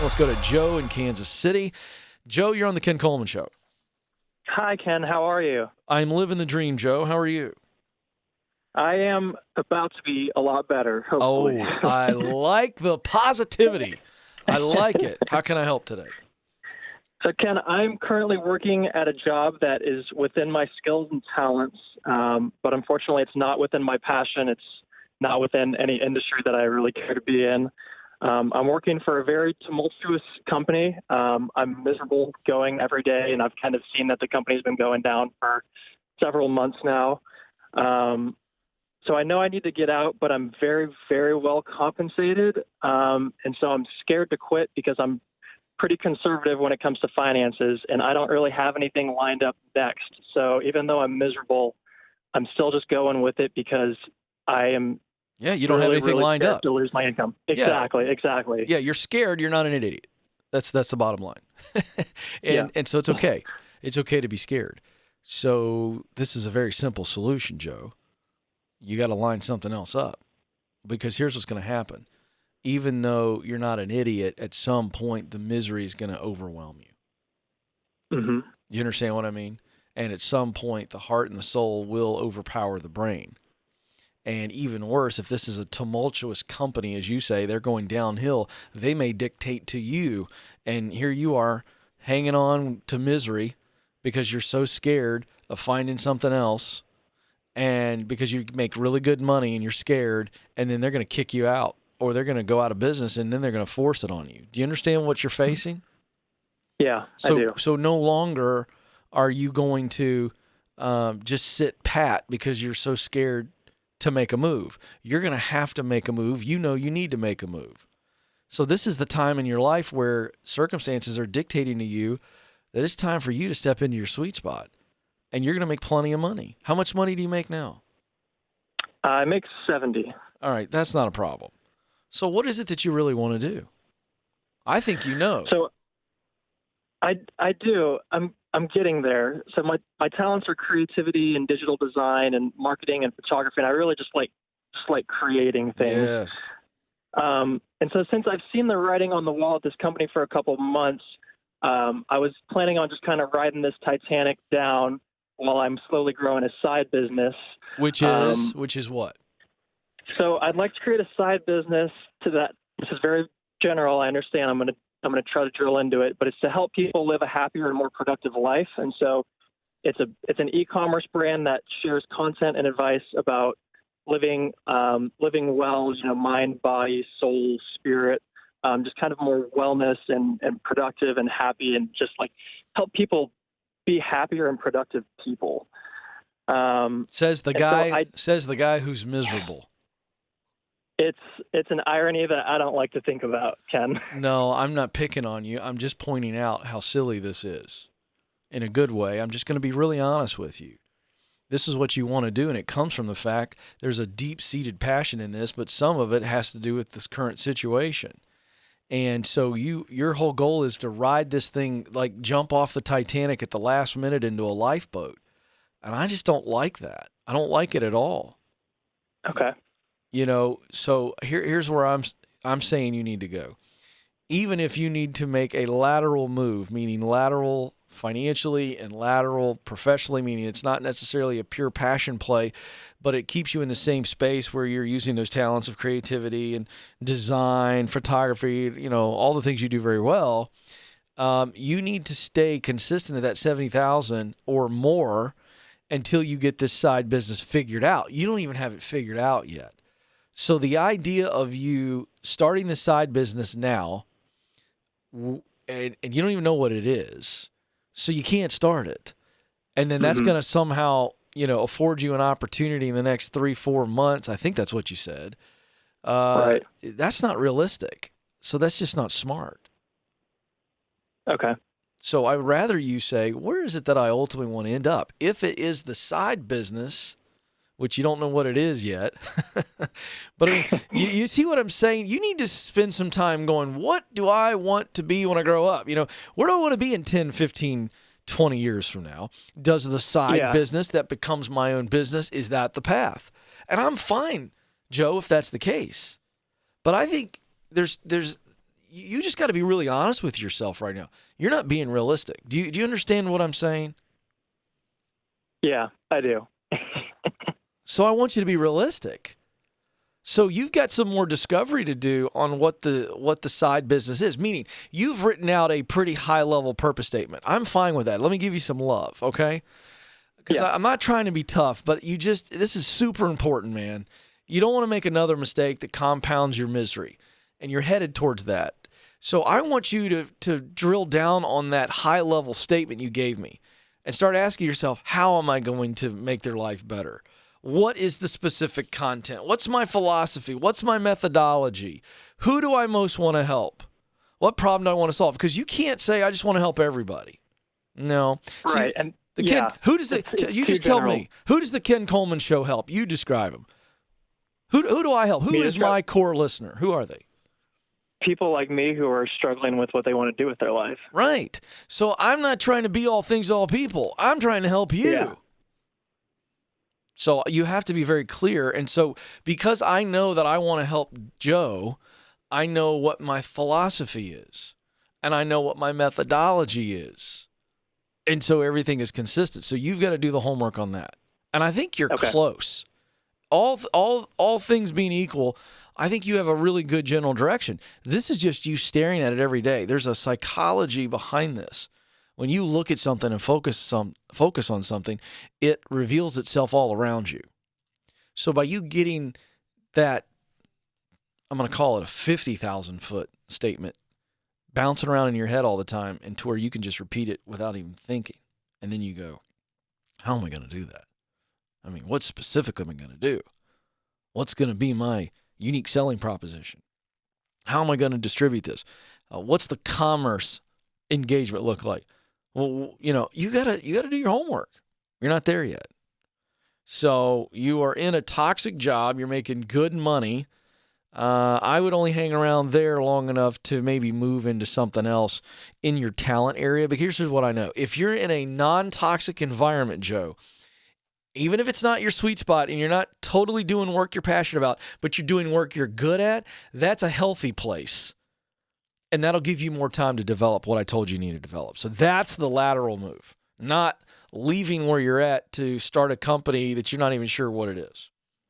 Let's go to Joe in Kansas City. Joe, you're on the Ken Coleman Show. Hi, Ken. How are you? I'm living the dream, Joe. How are you? I am about to be a lot better, hopefully. Oh, I like the positivity. I like it. How can I help today? So, Ken, I'm currently working at a job that is within my skills and talents, but unfortunately it's not within my passion. It's not within any industry that I really care to be in. I'm working for a very tumultuous company. I'm miserable going every day, and I've kind of seen that the company's been going down for several months now. So I know I need to get out, but I'm very, very well compensated. And so I'm scared to quit because I'm pretty conservative when it comes to finances, and I don't really have anything lined up next. So even though I'm miserable, I'm still just going with it because I am you don't have anything really lined up to lose my income. Exactly. Yeah, you're scared. You're not an idiot. That's the bottom line. And so it's okay. It's okay to be scared. So this is a very simple solution, Joe. You got to line something else up, because here's what's going to happen. Even though you're not an idiot, at some point the misery is going to overwhelm you. Mm-hmm. You understand what I mean? And at some point the heart and the soul will overpower the brain. And even worse, if this is a tumultuous company, as you say, they're going downhill, they may dictate to you. And here you are hanging on to misery because you're so scared of finding something else, and because you make really good money and you're scared, and then they're going to kick you out, or they're going to go out of business, and then they're going to force it on you. Do you understand what you're facing? Yeah, I do. So no longer are you going to just sit pat because you're so scared to make a move. You're going to have to make a move. You know you need to make a move. So this is the time in your life where circumstances are dictating to you that it's time for you to step into your sweet spot, and you're going to make plenty of money. How much money do you make now? I make 70. All right, that's not a problem. So what is it that you really want to do? I think you know. So I do. I'm getting there. So my talents are creativity and digital design and marketing and photography, and I really just like creating things. Yes. And so since I've seen the writing on the wall at this company for a couple of months, I was planning on just kind of riding this Titanic down while I'm slowly growing a side business. Which is what? So I'd like to create a side business to that. This is very general. I understand. I'm going to try to drill into it, but it's to help people live a happier and more productive life. And so it's an e-commerce brand that shares content and advice about living well, mind, body, soul, spirit, just kind of more wellness and productive and happy, and just like help people be happier and productive people. Says the guy who's miserable. It's an irony that I don't like to think about, Ken. No, I'm not picking on you. I'm just pointing out how silly this is in a good way. I'm just going to be really honest with you. This is what you want to do, and it comes from the fact there's a deep-seated passion in this, but some of it has to do with this current situation. And so your whole goal is to ride this thing, like jump off the Titanic at the last minute into a lifeboat. And I just don't like that. I don't like it at all. Okay. So here's where I'm saying you need to go. Even if you need to make a lateral move, meaning lateral financially and lateral professionally, meaning it's not necessarily a pure passion play, but it keeps you in the same space where you're using those talents of creativity and design, photography, all the things you do very well. You need to stay consistent at that 70,000 or more until you get this side business figured out. You don't even have it figured out yet. So the idea of you starting the side business now, and you don't even know what it is, so you can't start it. And then that's going to somehow, afford you an opportunity in the next 3-4 months. I think that's what you said. Right. That's not realistic. So that's just not smart. Okay. So I'd rather you say, where is it that I ultimately want to end up? If it is the side business, which you don't know what it is yet. But I mean, you see what I'm saying? You need to spend some time going, what do I want to be when I grow up? Where do I want to be in 10, 15, 20 years from now? Does the side business that becomes my own business, is that the path? And I'm fine, Joe, if that's the case. But I think there's you just got to be really honest with yourself right now. You're not being realistic. Do you understand what I'm saying? Yeah, I do. So I want you to be realistic. So you've got some more discovery to do on what the side business is, meaning you've written out a pretty high-level purpose statement. I'm fine with that. Let me give you some love, okay? Because I'm not trying to be tough, but this is super important, man. You don't want to make another mistake that compounds your misery, and you're headed towards that. So I want you to drill down on that high-level statement you gave me and start asking yourself, how am I going to make their life better? What is the specific content? What's my philosophy? What's my methodology? Who do I most want to help? What problem do I want to solve? Because you can't say, I just want to help everybody. No. Right. See, who does you just tell me, who does the Ken Coleman Show help? You describe them. Who do I help? Who is my core listener? Who are they? People like me who are struggling with what they want to do with their life. Right. So I'm not trying to be all things to all people. I'm trying to help you. Yeah. So you have to be very clear. And so because I know that I want to help Joe, I know what my philosophy is, and I know what my methodology is. And so everything is consistent. So you've got to do the homework on that. And I think you're close. All things being equal, I think you have a really good general direction. This is just you staring at it every day. There's a psychology behind this. When you look at something and focus on something, it reveals itself all around you. So by you getting that, I'm going to call it a 50,000 foot statement, bouncing around in your head all the time, and to where you can just repeat it without even thinking. And then you go, how am I going to do that? I mean, what specifically am I going to do? What's going to be my unique selling proposition? How am I going to distribute this? What's the commerce engagement look like? Well, you gotta do your homework. You're not there yet. So you are in a toxic job. You're making good money. I would only hang around there long enough to maybe move into something else in your talent area. But here's what I know. If you're in a non-toxic environment, Joe, even if it's not your sweet spot and you're not totally doing work you're passionate about, but you're doing work you're good at, that's a healthy place. And that'll give you more time to develop what I told you need to develop. So that's the lateral move, not leaving where you're at to start a company that you're not even sure what it is.